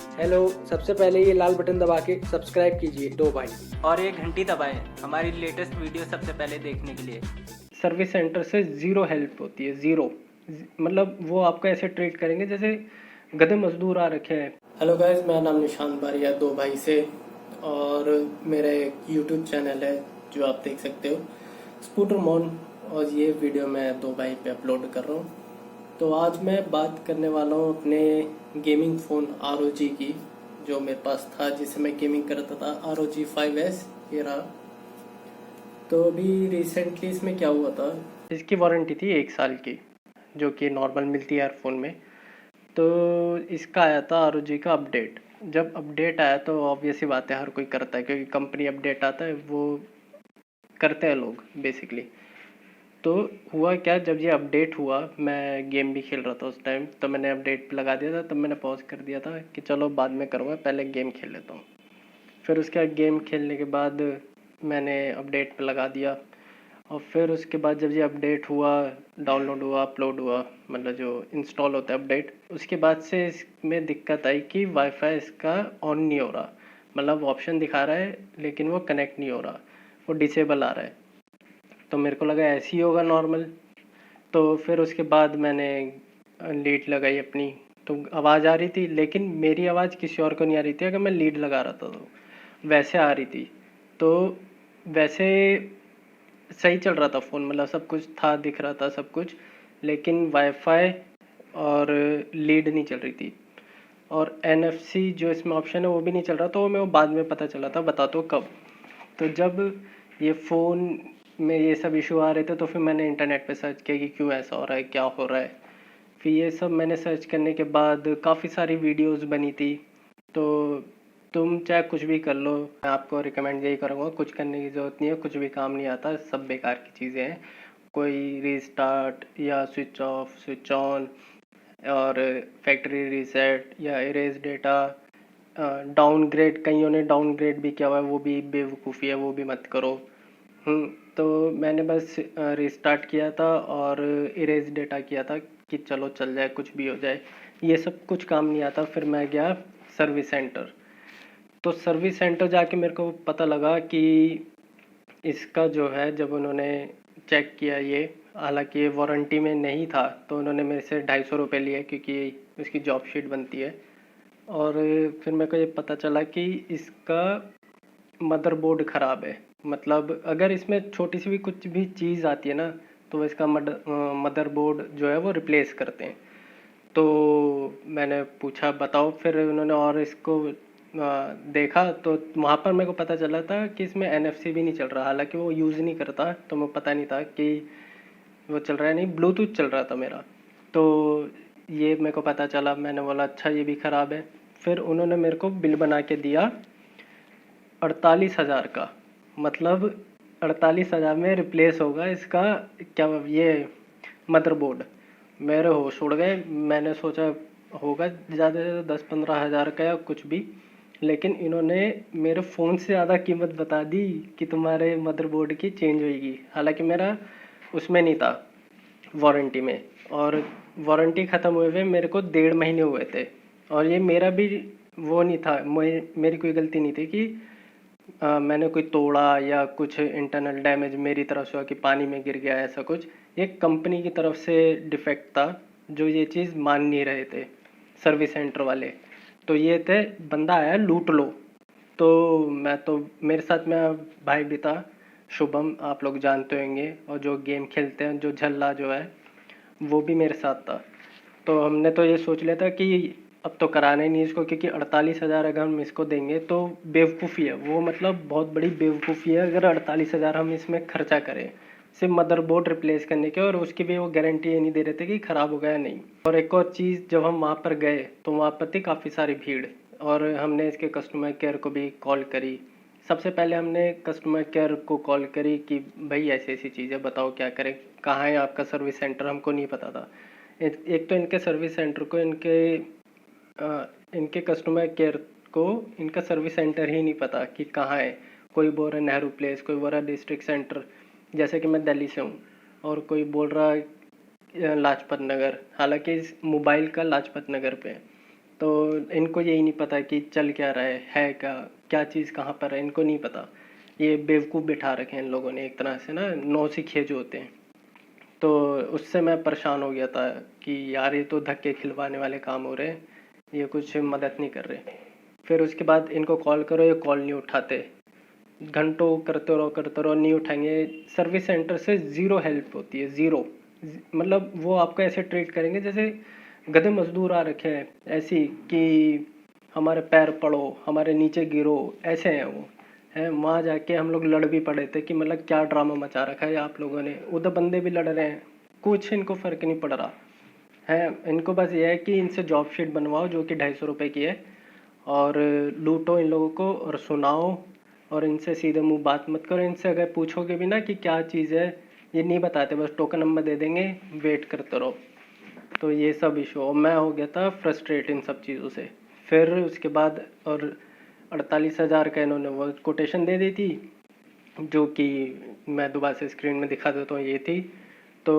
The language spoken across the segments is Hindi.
हेलो, सबसे पहले ये लाल बटन दबा के सब्सक्राइब कीजिए दो भाई। और ये घंटी दबाएं हमारी लेटेस्ट वीडियो सबसे पहले देखने के लिए। सर्विस सेंटर से ज़ीरो हेल्प होती है, ज़ीरो। मतलब वो आपको ऐसे ट्रीट करेंगे जैसे गधे मजदूर आ रखे हैं। हेलो गाइस, मेरा नाम निशांत बारिया दो भाई से, और मेरा एक यूट्यूब चैनल है जो आप देख सकते हो, स्कूटर मॉन। और ये वीडियो मैं दो भाई पे अपलोड कर रहा हूँ। तो आज मैं बात करने वाला हूँ अपने गेमिंग फ़ोन ROG की, जो मेरे पास था जिससे मैं गेमिंग करता था, ROG 5S। ये रहा। तो अभी रिसेंटली इसमें क्या हुआ था, इसकी वारंटी थी 1 साल की, जो कि नॉर्मल मिलती है हर फ़ोन में। तो इसका आया था ROG का अपडेट। जब अपडेट आया तो ऑब्वियस ही बात है, हर कोई करता है, क्योंकि कंपनी अपडेट आता है वो करते हैं लोग बेसिकली। तो हुआ क्या, जब ये अपडेट हुआ, मैं गेम भी खेल रहा था उस टाइम, तो मैंने अपडेट लगा दिया था। तब मैंने पॉज कर दिया था कि चलो बाद में करूँगा, पहले गेम खेल लेता हूँ। फिर उसके बाद गेम खेलने के बाद मैंने अपडेट पे लगा दिया। और फिर उसके बाद जब ये अपडेट हुआ, डाउनलोड हुआ, अपलोड हुआ, मतलब जो इंस्टॉल होता है अपडेट, उसके बाद से इसमें दिक्कत आई कि वाईफाई इसका ऑन नहीं हो रहा। मतलब ऑप्शन दिखा रहा है लेकिन वो कनेक्ट नहीं हो रहा, वो डिसेबल आ रहा है। तो मेरे को लगा ऐसे ही होगा नॉर्मल। तो फिर उसके बाद मैंने लीड लगाई अपनी, तो आवाज़ आ रही थी, लेकिन मेरी आवाज़ किसी और को नहीं आ रही थी। अगर मैं लीड लगा रहा था तो वैसे आ रही थी। तो वैसे सही चल रहा था फ़ोन, मतलब सब कुछ था, दिख रहा था सब कुछ, लेकिन वाईफाई और लीड नहीं चल रही थी। और NFC जो इसमें ऑप्शन है वो भी नहीं चल रहा, तो मैं वो बाद में पता चला था, बता तो कब। तो जब ये फ़ोन में ये सब इशू आ रहे थे, तो फिर मैंने इंटरनेट पे सर्च किया कि क्यों ऐसा हो रहा है, क्या हो रहा है। फिर ये सब मैंने सर्च करने के बाद काफ़ी सारी वीडियोस बनी थी। तो तुम चाहे कुछ भी कर लो, मैं आपको रिकमेंड यही करूँगा, कुछ करने की ज़रूरत नहीं है, कुछ भी काम नहीं आता, सब बेकार की चीज़ें हैं। कोई रीस्टार्ट या स्विच ऑफ स्विच ऑन और फैक्ट्री रीसेट या इरेज डेटा, डाउनग्रेड, कईयों ने डाउनग्रेड भी किया हुआ है, वो भी बेवकूफ़ी है, वो भी मत करो। तो मैंने बस रिस्टार्ट किया था और इरेज डेटा किया था कि चलो चल जाए, कुछ भी हो जाए। ये सब कुछ काम नहीं आता। फिर मैं गया सर्विस सेंटर। तो सर्विस सेंटर जाके मेरे को पता लगा कि इसका जो है, जब उन्होंने चेक किया, ये हालांकि ये वारंटी में नहीं था, तो उन्होंने मेरे से 250 रुपये लिए, क्योंकि उसकी जॉब शीट बनती है। और फिर मेरे को ये पता चला कि इसका मदरबोर्ड ख़राब है। मतलब अगर इसमें छोटी सी भी कुछ भी चीज़ आती है ना, तो इसका मदरबोर्ड जो है वो रिप्लेस करते हैं। तो मैंने पूछा बताओ, फिर उन्होंने और इसको देखा, तो वहाँ पर मेरे को पता चला था कि इसमें NFC भी नहीं चल रहा। हालांकि वो यूज़ नहीं करता, तो मुझे पता नहीं था कि वो चल रहा है, नहीं ब्लूटूथ चल रहा था मेरा। तो ये मेरे को पता चला, मैंने बोला अच्छा ये भी ख़राब है। फिर उन्होंने मेरे को बिल बना के दिया 48,000 का। मतलब 48,000 में रिप्लेस होगा इसका, क्या ये मदरबोर्ड। मेरे होश उड़ गए। मैंने सोचा होगा ज़्यादा से ज़्यादा 10-15 हज़ार का या कुछ भी, लेकिन इन्होंने मेरे फ़ोन से ज़्यादा कीमत बता दी कि तुम्हारे मदरबोर्ड की चेंज होएगी। हालांकि मेरा उसमें नहीं था, वारंटी में। और वारंटी ख़त्म हुए हुए मेरे को 1.5 महीने हुए थे। और ये मेरा भी वो नहीं था, मेरी कोई गलती नहीं थी कि मैंने कोई तोड़ा या कुछ इंटरनल डैमेज मेरी तरफ से हुआ कि पानी में गिर गया, ऐसा कुछ। ये कंपनी की तरफ से डिफेक्ट था, जो ये चीज़ मान नहीं रहे थे सर्विस सेंटर वाले। तो ये थे, बंदा आया लूट लो। तो मैं तो, मेरे साथ में भाई भी था, शुभम, आप लोग जानते होंगे, और जो गेम खेलते हैं, जो झल्ला जो है, वो भी मेरे साथ था। तो हमने तो ये सोच लिया था कि अब तो कराना ही नहीं इसको, क्योंकि 48,000 अगर हम इसको देंगे तो बेवकूफ़ी है वो, मतलब बहुत बड़ी बेवकूफ़ी है अगर 48,000 हम इसमें खर्चा करें सिर्फ मदरबोर्ड रिप्लेस करने के। और उसकी भी वो गारंटी ये नहीं दे रहे थे कि ख़राब हो गया नहीं। और एक और चीज़, जब हम वहाँ पर गए तो वहाँ पर थी काफ़ी सारी भीड़, और हमने इसके कस्टमर केयर को भी कॉल करी। सबसे पहले हमने कस्टमर केयर को कॉल करी कि भाई ऐसी ऐसी चीज़ है, बताओ क्या करें, कहाँ है आपका सर्विस सेंटर। हमको नहीं पता था। एक तो इनके सर्विस सेंटर को, इनके कस्टमर केयर को इनका सर्विस सेंटर ही नहीं पता कि कहाँ है। कोई बोल रहा है नेहरू प्लेस, कोई बोल रहा है डिस्ट्रिक्ट सेंटर, जैसे कि मैं दिल्ली से हूँ, और कोई बोल रहा है लाजपत नगर। हालांकि इस मोबाइल का लाजपत नगर पे है। तो इनको यही नहीं पता कि चल क्या रहा है क्या क्या चीज़ कहाँ पर है, इनको नहीं पता। ये बेवकूफ़ बिठा रखे हैं इन लोगों ने एक तरह से ना, नौसिखिए जो होते हैं। तो उससे मैं परेशान हो गया था कि यार ये तो धक्के खिलवाने वाले काम हो रहे हैं, ये कुछ मदद नहीं कर रहे। फिर उसके बाद इनको कॉल करो, ये कॉल नहीं उठाते, घंटों करते रहो नहीं उठाएंगे। सर्विस सेंटर से ज़ीरो हेल्प होती है, ज़ीरो। मतलब वो आपको ऐसे ट्रीट करेंगे जैसे गधे मजदूर आ रखे हैं, ऐसी कि हमारे पैर पड़ो, हमारे नीचे गिरो, ऐसे हैं वो। हैं वहाँ जाके हम लोग लड़ भी पड़े थे कि मतलब क्या ड्रामा मचा रखा है आप लोगों ने, उधर बंदे भी लड़ रहे हैं, कुछ इनको फ़र्क नहीं पड़ रहा है। इनको बस ये है कि इनसे जॉब शीट बनवाओ जो कि 250 रुपये की है, और लूटो इन लोगों को और सुनाओ, और इनसे सीधे मुंह बात मत करो। इनसे अगर पूछोगे भी ना कि क्या चीज़ है, ये नहीं बताते, बस टोकन नंबर दे देंगे, वेट करते रहो। तो ये सब इशू, मैं हो गया था फ्रस्ट्रेट इन सब चीज़ों से। फिर उसके बाद और 48,000 का इन्होंने वो कोटेशन दे दी थी, जो कि मैं दोबारा से स्क्रीन में दिखा देता हूँ, ये थी। तो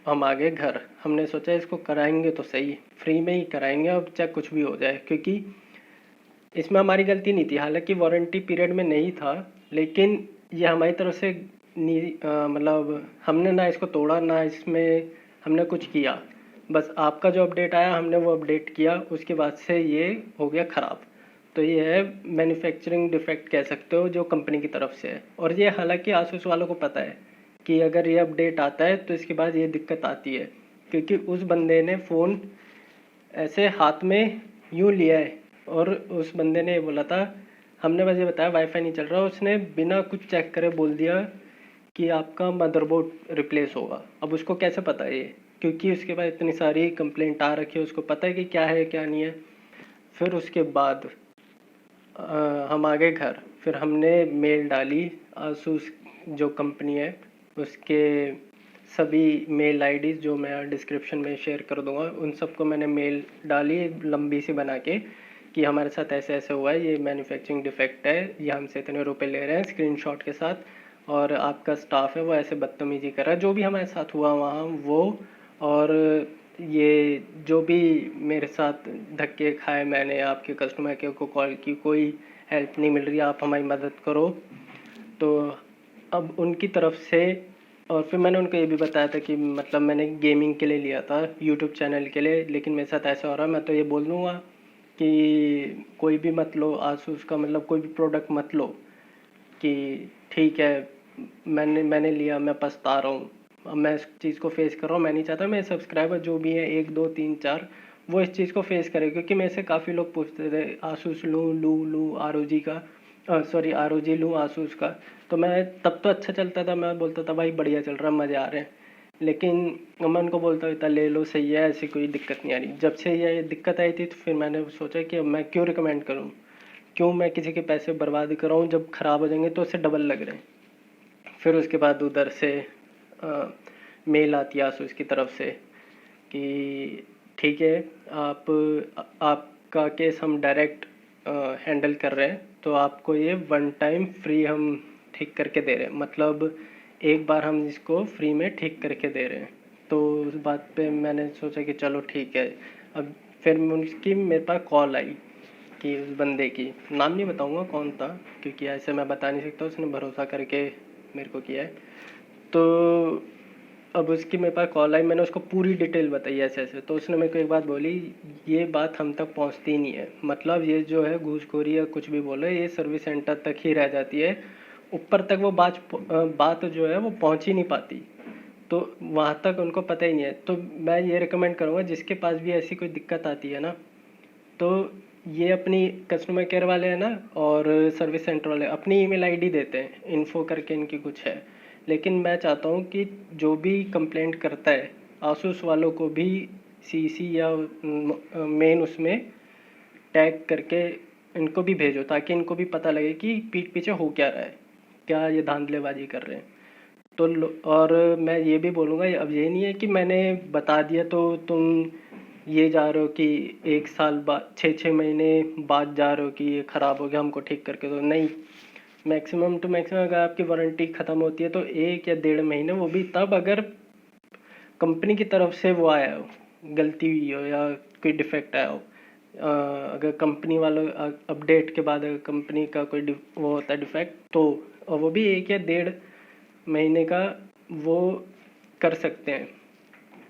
हम आ गए घर, हमने सोचा इसको कराएंगे तो सही, फ्री में ही कराएंगे, अब चाहे कुछ भी हो जाए, क्योंकि इसमें हमारी गलती नहीं थी। हालांकि वारंटी पीरियड में नहीं था, लेकिन ये हमारी तरफ से मतलब हमने ना इसको तोड़ा, ना इसमें हमने कुछ किया। बस आपका जो अपडेट आया हमने वो अपडेट किया, उसके बाद से ये हो गया ख़राब। तो ये है मैन्युफैक्चरिंग डिफेक्ट कह सकते हो, जो कंपनी की तरफ से है। और ये हालांकि आसूस वालों को पता है कि अगर ये अपडेट आता है तो इसके बाद ये दिक्कत आती है, क्योंकि उस बंदे ने फ़ोन ऐसे हाथ में यूँ लिया है, और उस बंदे ने बोला था, हमने बस ये बताया वाईफाई नहीं चल रहा, उसने बिना कुछ चेक करे बोल दिया कि आपका मदरबोर्ड रिप्लेस होगा। अब उसको कैसे पता है ये, क्योंकि उसके बाद इतनी सारी कंप्लेंट आ रखी है, उसको पता है कि क्या है क्या नहीं है। फिर उसके बाद हम आ गए घर, फिर हमने मेल डाली आसूस जो कंपनी है उसके सभी मेल आईडीज़ जो मैं डिस्क्रिप्शन में शेयर कर दूंगा, उन सबको मैंने मेल डाली लंबी सी बना के कि हमारे साथ ऐसे ऐसे हुआ है, ये मैन्युफैक्चरिंग डिफेक्ट है, ये हमसे इतने रुपए ले रहे हैं स्क्रीनशॉट के साथ, और आपका स्टाफ है वो ऐसे बदतमीजी कर रहा है, जो भी हमारे साथ हुआ वहाँ वो। और ये जो भी मेरे साथ धक्के खाए मैंने, आपके कस्टमर केयर को कॉल की, कोई हेल्प नहीं मिल रही, आप हमारी मदद करो। तो अब उनकी तरफ से, और फिर मैंने उनको ये भी बताया था कि मतलब मैंने गेमिंग के लिए लिया था, यूट्यूब चैनल के लिए, लेकिन मेरे साथ ऐसा हो रहा है। मैं तो ये बोल दूँगा कि कोई भी मत लो आसूस का, मतलब कोई भी प्रोडक्ट मत लो, कि ठीक है मैंने लिया, मैं पछता रहा हूँ, अब मैं इस चीज़ को फेस कर रहा हूँ। मैं नहीं चाहता मेरे सब्सक्राइबर जो भी हैं 1 2 3 4 वो इस चीज़ को फेस करें, क्योंकि मेरे से काफ़ी लोग पूछते थे आसूस लूँ ROG का, सॉरी ROG लूँ आसूस का। तो मैं तब तो अच्छा चलता था, मैं बोलता था भाई बढ़िया चल रहा है, मज़े आ रहे हैं, लेकिन मैं उनको बोलता था ले लो सही है, ऐसी कोई दिक्कत नहीं आ रही। जब से ये दिक्कत आई थी तो फिर मैंने सोचा कि अब मैं क्यों रिकमेंड करूँ, क्यों मैं किसी के पैसे बर्बाद कराऊँ, जब ख़राब हो जाएंगे तो उससे डबल लग रहे हैं। फिर उसके बाद उधर से मेल आती है आसूस की तरफ से कि ठीक है आपका केस हम डायरेक्ट हैंडल कर रहे हैं, तो आपको ये 1 टाइम फ्री हम ठीक करके दे रहे हैं, मतलब एक बार हम इसको फ्री में ठीक करके दे रहे हैं। तो उस बात पे मैंने सोचा कि चलो ठीक है। अब फिर उसकी मेरे पास कॉल आई कि उस बंदे की, नाम नहीं बताऊंगा कौन था, क्योंकि ऐसे मैं बता नहीं सकता, उसने भरोसा करके मेरे को किया है। तो अब उसकी मेरे पास कॉल आई, मैंने उसको पूरी डिटेल बताई ऐसे ऐसे। तो उसने मेरे को एक बात बोली, ये बात हम तक पहुंचती ही नहीं है, मतलब ये जो है घूसखोरी या कुछ भी बोले, ये सर्विस सेंटर तक ही रह जाती है, ऊपर तक वो बात जो है वो पहुंच ही नहीं पाती, तो वहाँ तक उनको पता ही नहीं है। तो मैं ये रिकमेंड करूँगा जिसके पास भी ऐसी कोई दिक्कत आती है ना, तो ये अपनी कस्टमर केयर वाले हैं ना, और सर्विस सेंटर वाले अपनी ईमेल आईडी देते हैं, इन्फो करके इनकी कुछ है। लेकिन मैं चाहता हूँ कि जो भी कंप्लेंट करता है आसूस वालों को भी CC या मेन उसमें टैग करके इनको भी भेजो, ताकि इनको भी पता लगे कि पीठ पीछे हो क्या रहा है, क्या ये धांधलेबाजी कर रहे हैं। तो और मैं ये भी बोलूँगा, अब ये नहीं है कि मैंने बता दिया तो तुम ये जा रहे हो कि 1 साल बाद 6 महीने बाद जा रहे हो कि ये ख़राब हो गया हमको ठीक करके दो, नहीं। मैक्सिमम टू मैक्सिमम अगर आपकी वारंटी ख़त्म होती है तो 1 या 1.5 महीने, वो भी तब अगर कंपनी की तरफ से वो आया हो, गलती हुई हो या कोई डिफेक्ट आया हो। अगर कंपनी वालों अपडेट के बाद अगर कंपनी का कोई वो होता है डिफेक्ट, तो वो भी 1 या 1.5 महीने का वो कर सकते हैं।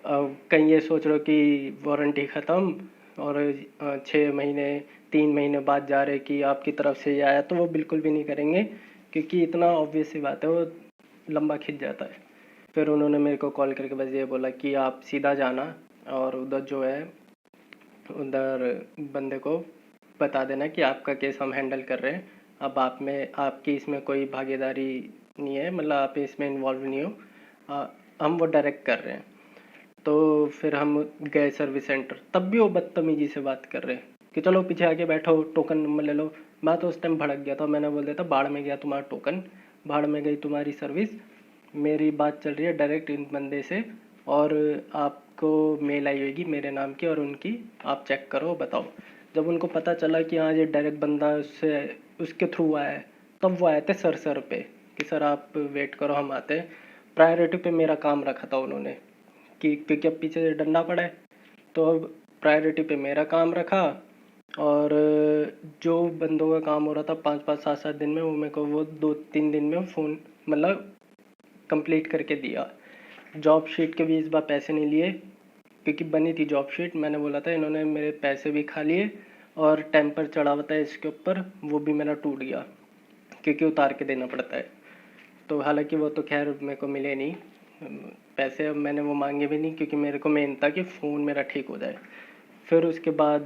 कहीं ये सोच रहे हो कि वारंटी ख़त्म और 6 महीने 3 महीने बाद जा रहे कि आपकी तरफ से ये आया, तो वो बिल्कुल भी नहीं करेंगे, क्योंकि इतना ऑब्वियस सी बात है, वो लंबा खिंच जाता है। फिर उन्होंने मेरे को कॉल करके बस ये बोला कि आप सीधा जाना और उधर जो है उधर बंदे को बता देना कि आपका केस हम हैंडल कर रहे हैं, अब आप में आपकी इसमें कोई भागीदारी नहीं है, मतलब आप इसमें इन्वॉल्व नहीं हो, हम वो डायरेक्ट कर रहे हैं। तो फिर हम गए सर्विस सेंटर, तब भी वो बदतमीजी से बात कर रहे हैं कि चलो पीछे आके बैठो, टोकन नंबर ले लो। मैं तो उस टाइम भड़क गया था, मैंने बोल दिया था बाढ़ में गया तुम्हारा टोकन, बाढ़ में गई तुम्हारी सर्विस, मेरी बात चल रही है डायरेक्ट इन बंदे से, और आपको मेल आई होगी मेरे नाम की और उनकी, आप चेक करो बताओ। जब उनको पता चला कि हाँ ये डायरेक्ट बंदा उससे उसके थ्रू आया है, तब वो आए थे सर पे कि सर आप वेट करो हम आते हैं। प्रायोरिटी पे मेरा काम रखा था उन्होंने कि क्योंकि अब पीछे से डंडा पड़ा है, तो अब प्रायोरिटी पे मेरा काम रखा, और जो बंदों का काम हो रहा था 5-5 7-7 दिन में, वो मेरे को वो 2-3 दिन में फ़ोन मतलब कंप्लीट करके दिया। जॉब शीट के भी इस बार पैसे नहीं लिए, क्योंकि बनी थी जॉब शीट, मैंने बोला था, इन्होंने मेरे पैसे भी खा लिए और टेम्पर चढ़ा हुआ था इसके ऊपर, वो भी मेरा टूट गया क्योंकि उतार के देना पड़ता है। तो हालांकि वो तो खैर मेरे को मिले नहीं पैसे, अब मैंने वो मांगे भी नहीं, क्योंकि मेरे को मेन था कि फ़ोन मेरा ठीक हो जाए। फिर उसके बाद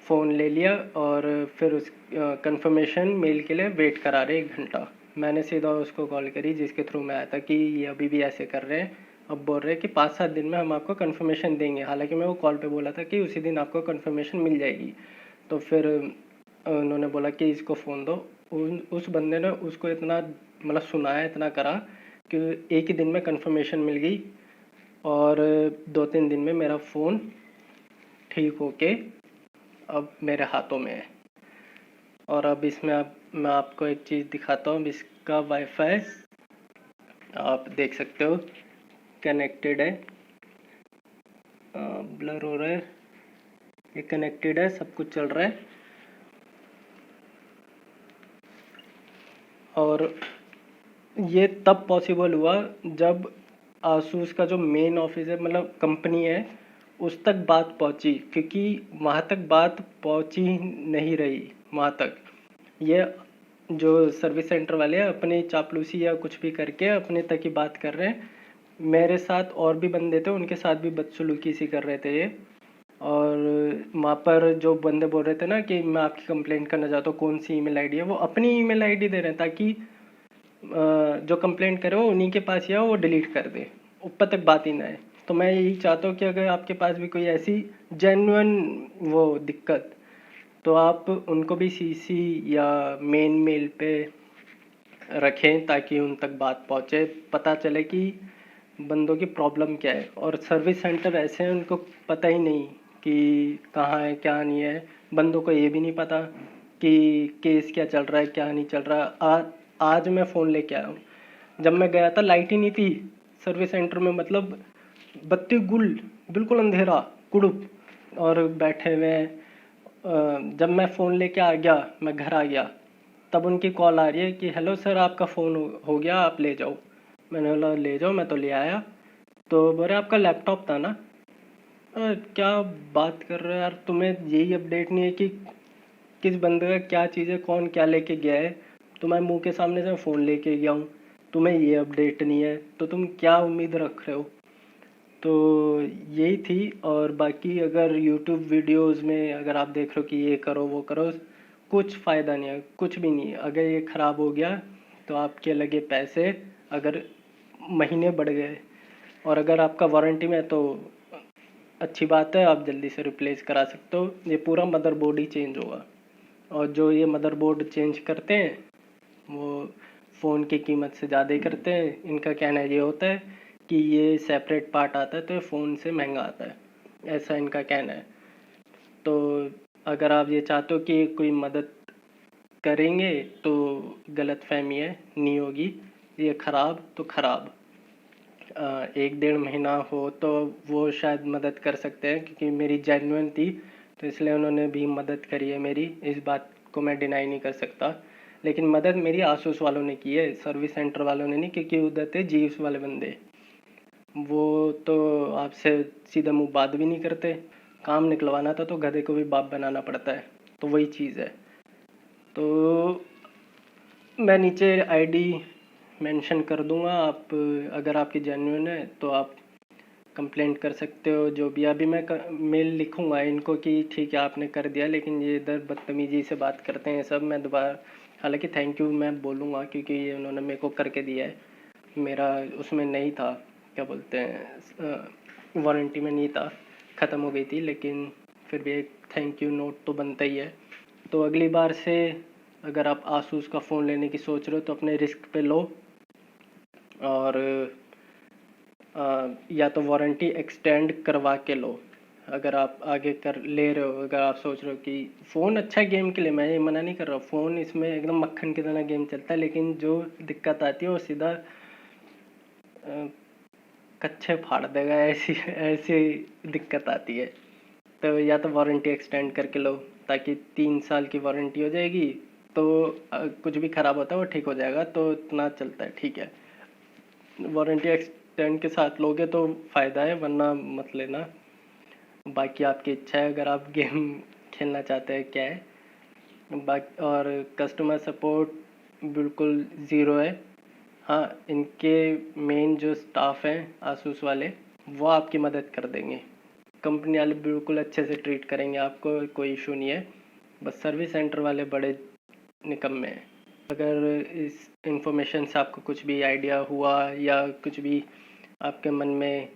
फ़ोन ले लिया और फिर उस कंफर्मेशन मेल के लिए वेट करा रहे 1 घंटा। मैंने सीधा उसको कॉल करी जिसके थ्रू मैं आया था कि ये अभी भी ऐसे कर रहे हैं, अब बोल रहे हैं कि 5-7 दिन में हम आपको कंफर्मेशन देंगे। हालांकि मैं वो कॉल पे बोला था कि उसी दिन आपको कंफर्मेशन मिल जाएगी। तो फिर उन्होंने बोला कि इसको फ़ोन दो। उस बंदे ने उसको इतना मतलब सुनाया, इतना करा कि 1 ही दिन में कंफर्मेशन मिल गई, और 2-3 दिन में मेरा फ़ोन ठीक होके अब मेरे हाथों में है। और अब इसमें मैं आपको एक चीज़ दिखाता हूँ। इसका वाईफाई आप देख सकते हो कनेक्टेड है, ब्लर हो रहा है, ये कनेक्टेड है, सब कुछ चल रहा है। और ये तब पॉसिबल हुआ जब आसूस का जो मेन ऑफिस है, मतलब कंपनी है, उस तक बात पहुंची, क्योंकि वहाँ तक बात पहुंची नहीं रही वहाँ तक। ये जो सर्विस सेंटर वाले हैं अपनी चापलूसी या कुछ भी करके अपने तक ही बात कर रहे हैं। मेरे साथ और भी बंदे थे, उनके साथ भी बदसलूकी सी कर रहे थे ये। और वहाँ पर जो बंदे बोल रहे थे ना कि मैं आपकी कंप्लेंट करना चाहता हूँ, कौन सी ईमेल आईडी है, वो अपनी ईमेल आईडी दे रहे हैं ताकि जो कंप्लेंट करे वो उन्हीं के पास ही है, वो डिलीट कर दे, ऊपर तक बात ही ना है। तो मैं यही चाहता हूँ कि अगर आपके पास भी कोई ऐसी जेन्युइन वो दिक्कत, तो आप उनको भी सीसी या मेन मेल पे रखें ताकि उन तक बात पहुँचे, पता चले कि बंदों की प्रॉब्लम क्या है। और सर्विस सेंटर ऐसे हैं, उनको पता ही नहीं कि कहाँ है क्या नहीं है। बंदों को ये भी नहीं पता कि केस क्या चल रहा है क्या नहीं चल रहा। आज मैं फ़ोन लेके आया हूँ, जब मैं गया था लाइट ही नहीं थी सर्विस सेंटर में, मतलब बत्ती गुल, बिल्कुल अंधेरा कुड़ुप, और बैठे हुए हैं। जब मैं फ़ोन लेके आ गया, मैं घर आ गया, तब उनकी कॉल आ रही है कि हेलो सर आपका फ़ोन हो गया, आप ले जाओ। मैंने बोला ले जाओ, मैं तो ले आया। तो बोले आपका लैपटॉप था ना। क्या बात कर रहे हो यार, तुम्हें यही अपडेट नहीं है कि किस बंदे का क्या चीज़ है, कौन क्या लेके गया है। तुम्हारे मुंह के सामने से फ़ोन लेके गया हूँ, तुम्हें ये अपडेट नहीं है, तो तुम क्या उम्मीद रख रहे हो। तो यही थी। और बाकी अगर यूट्यूब वीडियोस में अगर आप देख रहे हो कि ये करो वो करो, कुछ फ़ायदा नहीं है, कुछ भी नहीं है। अगर ये ख़राब हो गया तो आपके लगे पैसे अगर महीने बढ़ गए, और अगर आपका वारंटी में है तो अच्छी बात है, आप जल्दी से रिप्लेस करा सकते हो। ये पूरा मदरबोर्ड ही चेंज होगा, और जो ये मदरबोर्ड चेंज करते हैं वो फ़ोन की कीमत से ज़्यादा ही करते हैं। इनका कहना ये होता है कि ये सेपरेट पार्ट आता है तो ये फ़ोन से महंगा आता है, ऐसा इनका कहना है। तो अगर आप ये चाहते हो कि कोई मदद करेंगे तो गलतफहमी है, नहीं होगी। ये ख़राब तो ख़राब 1-1.5 महीना हो तो वो शायद मदद कर सकते हैं, क्योंकि मेरी जेन्युइन थी। तो इसलिए उन्होंने भी मदद करी है मेरी, इस बात को मैं डिनाई नहीं कर सकता। लेकिन मदद मेरी आसूस वालों ने की है, सर्विस सेंटर वालों ने नहीं, क्योंकि उधर थे जीव्स वाले बंदे, वो तो आपसे सीधा मुंह बात भी नहीं करते। काम निकलवाना था तो गधे को भी बाप बनाना पड़ता है, तो वही चीज़ है। तो मैं नीचे आईडी मेंशन कर दूंगा, आप अगर आपकी जेन्युइन है तो आप कंप्लेंट कर सकते हो। जो भी अभी मैं मेल लिखूंगा इनको कि ठीक है आपने कर दिया, लेकिन ये इधर बदतमीजी से बात करते हैं सब। मैं दोबारा, हालांकि थैंक यू मैं बोलूँगा क्योंकि ये उन्होंने मेरे को करके दिया है, मेरा उसमें नहीं था, क्या बोलते हैं, वारंटी में नहीं था, ख़त्म हो गई थी, लेकिन फिर भी एक थैंक यू नोट तो बनता ही है। तो अगली बार से अगर आप आसूस का फ़ोन लेने की सोच रहे हो तो अपने रिस्क पे लो, और या तो वारंटी एक्सटेंड करवा के लो अगर आप आगे कर ले रहे हो। अगर आप सोच रहे हो कि फ़ोन अच्छा है गेम के लिए, मैं ये मना नहीं कर रहा, फ़ोन इसमें एकदम मक्खन की तरह गेम चलता है, लेकिन जो दिक्कत आती है वो सीधा कच्चे फाड़ देगा, ऐसी ऐसी दिक्कत आती है। तो या तो वारंटी एक्सटेंड करके लो, ताकि 3 साल की वारंटी हो जाएगी, तो कुछ भी ख़राब होता है वो ठीक हो जाएगा, तो इतना चलता है, ठीक है। वारंटी एक्सटेंड के साथ लोगे तो फ़ायदा है, वरना मत लेना। बाकी आपकी इच्छा है, अगर आप गेम खेलना चाहते हैं क्या है। बाकी और कस्टमर सपोर्ट बिल्कुल ज़ीरो है। हाँ, इनके मेन जो स्टाफ हैं आसूस वाले, वो आपकी मदद कर देंगे। कंपनी वाले बिल्कुल अच्छे से ट्रीट करेंगे आपको, कोई इशू नहीं है। बस सर्विस सेंटर वाले बड़े निकम्मे हैं। अगर इस इंफॉर्मेशन से आपको कुछ भी आइडिया हुआ या कुछ भी आपके मन में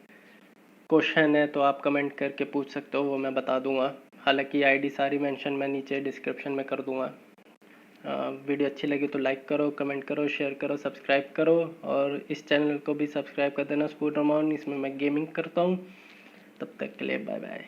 क्वेश्चन है तो आप कमेंट करके पूछ सकते हो, वो मैं बता दूंगा। हालांकि आईडी सारी मेंशन मैं नीचे डिस्क्रिप्शन में कर दूंगा। वीडियो अच्छी लगी तो लाइक करो, कमेंट करो, शेयर करो, सब्सक्राइब करो, और इस चैनल को भी सब्सक्राइब कर देना, स्पूड रमॉन। इसमें मैं गेमिंग करता हूँ। तब तक के लिए बाय बाय।